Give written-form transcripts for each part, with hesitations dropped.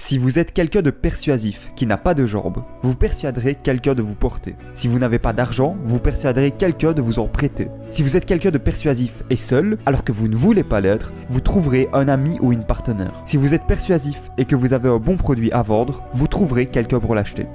Si vous êtes quelqu'un de persuasif qui n'a pas de jambes, vous persuaderez quelqu'un de vous porter. Si vous n'avez pas d'argent, vous persuaderez quelqu'un de vous en prêter. Si vous êtes quelqu'un de persuasif et seul, alors que vous ne voulez pas l'être, vous trouverez un ami ou une partenaire. Si vous êtes persuasif et que vous avez un bon produit à vendre, vous trouverez quelqu'un pour l'acheter.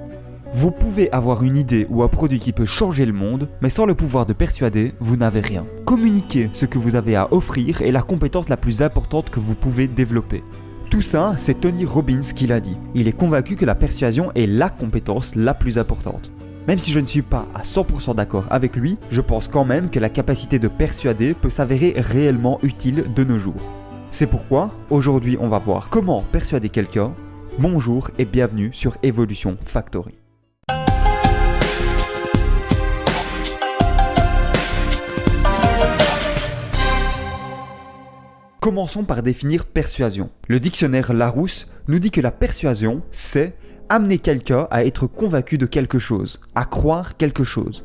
Vous pouvez avoir une idée ou un produit qui peut changer le monde, mais sans le pouvoir de persuader, vous n'avez rien. Communiquer ce que vous avez à offrir est la compétence la plus importante que vous pouvez développer. Tout ça, c'est Tony Robbins qui l'a dit. Il est convaincu que la persuasion est la compétence la plus importante. Même si je ne suis pas à 100% d'accord avec lui, je pense quand même que la capacité de persuader peut s'avérer réellement utile de nos jours. C'est pourquoi, aujourd'hui, on va voir comment persuader quelqu'un. Bonjour et bienvenue sur Evolution Factory. Commençons par définir persuasion. Le dictionnaire Larousse nous dit que la persuasion, c'est amener quelqu'un à être convaincu de quelque chose, à croire quelque chose.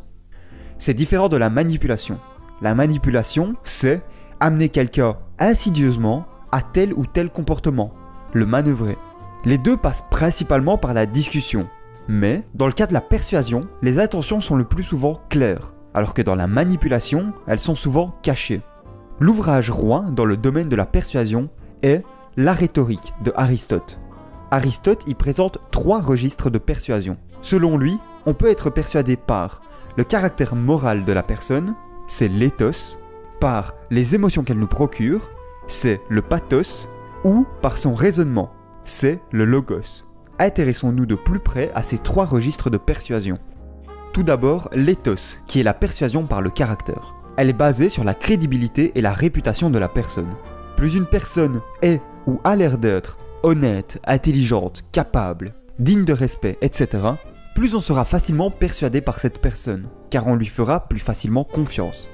C'est différent de la manipulation. La manipulation, c'est amener quelqu'un insidieusement à tel ou tel comportement, le manœuvrer. Les deux passent principalement par la discussion. Mais, dans le cas de la persuasion, les intentions sont le plus souvent claires, alors que dans la manipulation, elles sont souvent cachées. L'ouvrage roi dans le domaine de la persuasion est La rhétorique de Aristote. Aristote y présente 3 registres de persuasion. Selon lui, on peut être persuadé par le caractère moral de la personne, c'est l'éthos, par les émotions qu'elle nous procure, c'est le pathos, ou par son raisonnement, c'est le logos. Intéressons-nous de plus près à ces 3 registres de persuasion. Tout d'abord, l'éthos, qui est la persuasion par le caractère. Elle est basée sur la crédibilité et la réputation de la personne. Plus une personne est ou a l'air d'être honnête, intelligente, capable, digne de respect, etc., plus on sera facilement persuadé par cette personne, car on lui fera plus facilement confiance.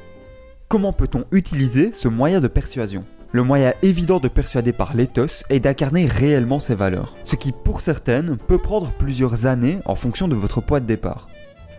Comment peut-on utiliser ce moyen de persuasion ? Le moyen évident de persuader par l'éthos est d'incarner réellement ses valeurs, ce qui pour certaines peut prendre plusieurs années en fonction de votre poids de départ.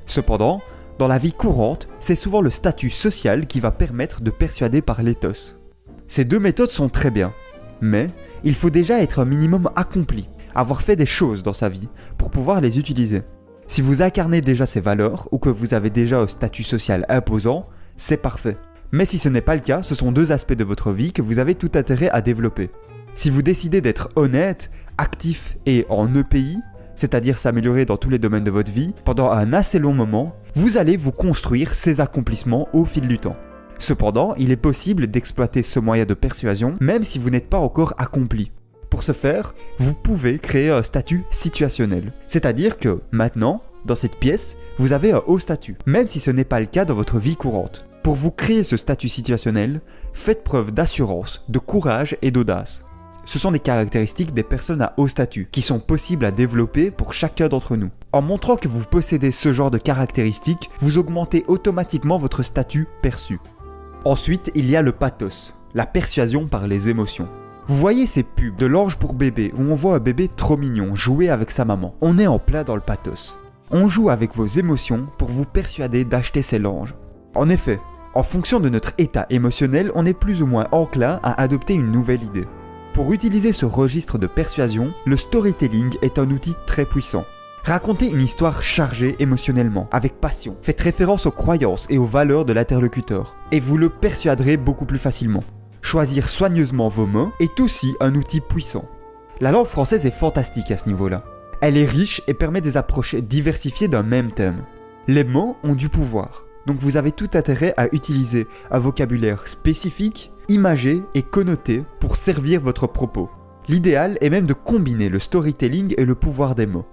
Cependant, dans la vie courante, c'est souvent le statut social qui va permettre de persuader par l'éthos. Ces 2 méthodes sont très bien, mais il faut déjà être un minimum accompli, avoir fait des choses dans sa vie pour pouvoir les utiliser. Si vous incarnez déjà ces valeurs ou que vous avez déjà un statut social imposant, c'est parfait. Mais si ce n'est pas le cas, ce sont 2 aspects de votre vie que vous avez tout intérêt à développer. Si vous décidez d'être honnête, actif et en EPI, c'est-à-dire s'améliorer dans tous les domaines de votre vie, pendant un assez long moment, vous allez vous construire ces accomplissements au fil du temps. Cependant, il est possible d'exploiter ce moyen de persuasion même si vous n'êtes pas encore accompli. Pour ce faire, vous pouvez créer un statut situationnel. C'est-à-dire que maintenant, dans cette pièce, vous avez un haut statut, même si ce n'est pas le cas dans votre vie courante. Pour vous créer ce statut situationnel, faites preuve d'assurance, de courage et d'audace. Ce sont des caractéristiques des personnes à haut statut qui sont possibles à développer pour chacun d'entre nous. En montrant que vous possédez ce genre de caractéristiques, vous augmentez automatiquement votre statut perçu. Ensuite, il y a le pathos, la persuasion par les émotions. Vous voyez ces pubs de l'ange pour bébé où on voit un bébé trop mignon jouer avec sa maman. On est en plein dans le pathos. On joue avec vos émotions pour vous persuader d'acheter ces langes. En effet, en fonction de notre état émotionnel, on est plus ou moins enclin à adopter une nouvelle idée. Pour utiliser ce registre de persuasion, le storytelling est un outil très puissant. Racontez une histoire chargée émotionnellement, avec passion. Faites référence aux croyances et aux valeurs de l'interlocuteur, et vous le persuaderez beaucoup plus facilement. Choisir soigneusement vos mots est aussi un outil puissant. La langue française est fantastique à ce niveau-là. Elle est riche et permet des approches diversifiées d'un même thème. Les mots ont du pouvoir, donc vous avez tout intérêt à utiliser un vocabulaire spécifique, imagé et connoté pour servir votre propos. L'idéal est même de combiner le storytelling et le pouvoir des mots.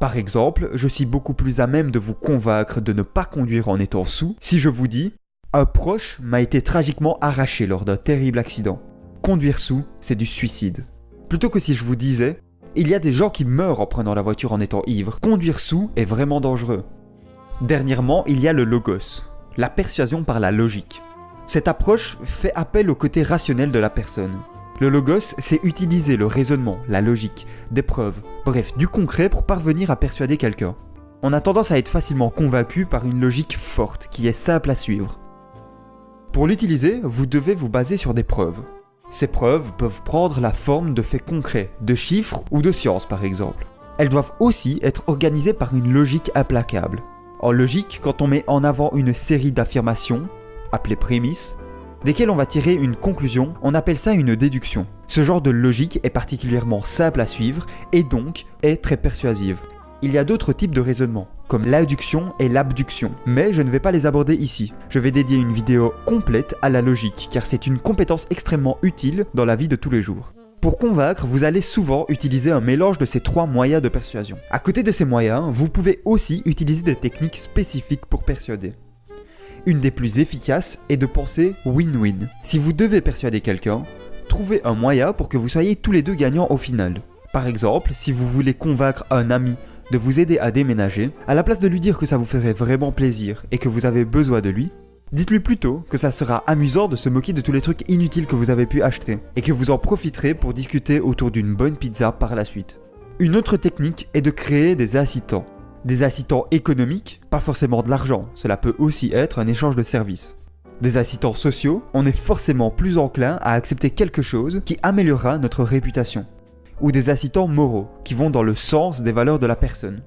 Par exemple, je suis beaucoup plus à même de vous convaincre de ne pas conduire en étant sous si je vous dis « Un proche m'a été tragiquement arraché lors d'un terrible accident. Conduire sous, c'est du suicide. » Plutôt que si je vous disais « Il y a des gens qui meurent en prenant la voiture en étant ivre. Conduire sous est vraiment dangereux. » Dernièrement, il y a le logos, la persuasion par la logique. Cette approche fait appel au côté rationnel de la personne. Le logos, c'est utiliser le raisonnement, la logique, des preuves, bref, du concret pour parvenir à persuader quelqu'un. On a tendance à être facilement convaincu par une logique forte, qui est simple à suivre. Pour l'utiliser, vous devez vous baser sur des preuves. Ces preuves peuvent prendre la forme de faits concrets, de chiffres ou de sciences par exemple. Elles doivent aussi être organisées par une logique implacable. En logique, quand on met en avant une série d'affirmations, appelées prémices, desquelles on va tirer une conclusion, on appelle ça une déduction. Ce genre de logique est particulièrement simple à suivre et donc est très persuasive. Il y a d'autres types de raisonnement, comme l'adduction et l'abduction, mais je ne vais pas les aborder ici. Je vais dédier une vidéo complète à la logique, car c'est une compétence extrêmement utile dans la vie de tous les jours. Pour convaincre, vous allez souvent utiliser un mélange de ces 3 moyens de persuasion. À côté de ces moyens, vous pouvez aussi utiliser des techniques spécifiques pour persuader. Une des plus efficaces est de penser win-win. Si vous devez persuader quelqu'un, trouvez un moyen pour que vous soyez tous les deux gagnants au final. Par exemple, si vous voulez convaincre un ami de vous aider à déménager, à la place de lui dire que ça vous ferait vraiment plaisir et que vous avez besoin de lui, dites-lui plutôt que ça sera amusant de se moquer de tous les trucs inutiles que vous avez pu acheter et que vous en profiterez pour discuter autour d'une bonne pizza par la suite. Une autre technique est de créer des incitants. Des incitants économiques, pas forcément de l'argent, cela peut aussi être un échange de services. Des incitants sociaux, on est forcément plus enclin à accepter quelque chose qui améliorera notre réputation. Ou des incitants moraux, qui vont dans le sens des valeurs de la personne.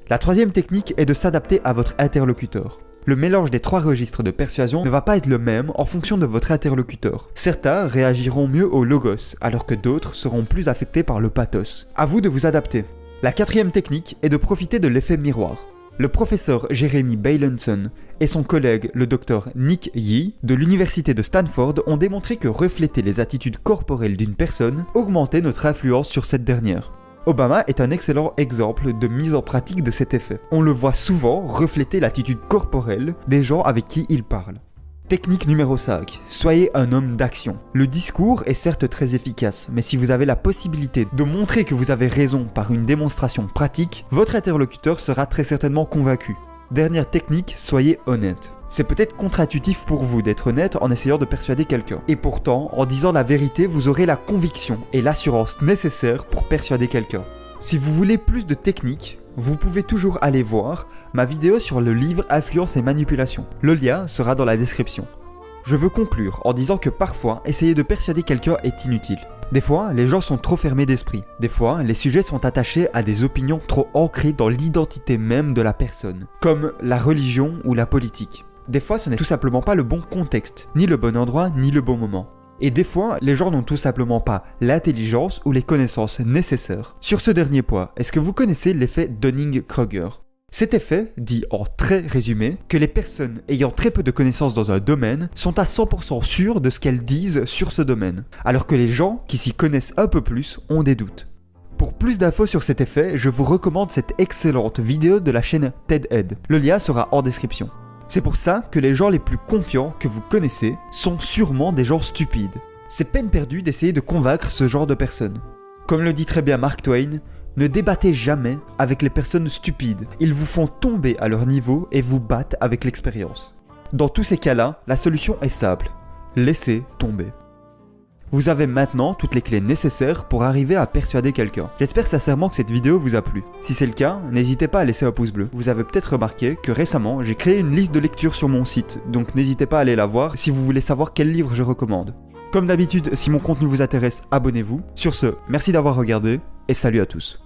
La troisième technique est de s'adapter à votre interlocuteur. Le mélange des 3 registres de persuasion ne va pas être le même en fonction de votre interlocuteur. Certains réagiront mieux au logos, alors que d'autres seront plus affectés par le pathos. À vous de vous adapter. La 4e technique est de profiter de l'effet miroir. Le professeur Jeremy Bailenson et son collègue le docteur Nick Yee de l'université de Stanford ont démontré que refléter les attitudes corporelles d'une personne augmentait notre influence sur cette dernière. Obama est un excellent exemple de mise en pratique de cet effet. On le voit souvent refléter l'attitude corporelle des gens avec qui il parle. Technique numéro 5. Soyez un homme d'action. Le discours est certes très efficace, mais si vous avez la possibilité de montrer que vous avez raison par une démonstration pratique, votre interlocuteur sera très certainement convaincu. Dernière technique, soyez honnête. C'est peut-être contre-intuitif pour vous d'être honnête en essayant de persuader quelqu'un. Et pourtant, en disant la vérité, vous aurez la conviction et l'assurance nécessaires pour persuader quelqu'un. Si vous voulez plus de techniques, vous pouvez toujours aller voir ma vidéo sur le livre Influence et Manipulation. Le lien sera dans la description. Je veux conclure en disant que parfois, essayer de persuader quelqu'un est inutile. Des fois, les gens sont trop fermés d'esprit. Des fois, les sujets sont attachés à des opinions trop ancrées dans l'identité même de la personne, comme la religion ou la politique. Des fois, ce n'est tout simplement pas le bon contexte, ni le bon endroit, ni le bon moment. Et des fois, les gens n'ont tout simplement pas l'intelligence ou les connaissances nécessaires. Sur ce dernier point, est-ce que vous connaissez l'effet Dunning-Kruger ? Cet effet dit en très résumé que les personnes ayant très peu de connaissances dans un domaine sont à 100% sûres de ce qu'elles disent sur ce domaine, alors que les gens qui s'y connaissent un peu plus ont des doutes. Pour plus d'infos sur cet effet, je vous recommande cette excellente vidéo de la chaîne TED-Ed. Le lien sera en description. C'est pour ça que les gens les plus confiants que vous connaissez sont sûrement des gens stupides. C'est peine perdue d'essayer de convaincre ce genre de personnes. Comme le dit très bien Mark Twain, ne débattez jamais avec les personnes stupides. Ils vous font tomber à leur niveau et vous battent avec l'expérience. Dans tous ces cas-là, la solution est simple. Laissez tomber. Vous avez maintenant toutes les clés nécessaires pour arriver à persuader quelqu'un. J'espère sincèrement que cette vidéo vous a plu. Si c'est le cas, n'hésitez pas à laisser un pouce bleu. Vous avez peut-être remarqué que récemment, j'ai créé une liste de lecture sur mon site, donc n'hésitez pas à aller la voir si vous voulez savoir quel livre je recommande. Comme d'habitude, si mon contenu vous intéresse, abonnez-vous. Sur ce, merci d'avoir regardé et salut à tous.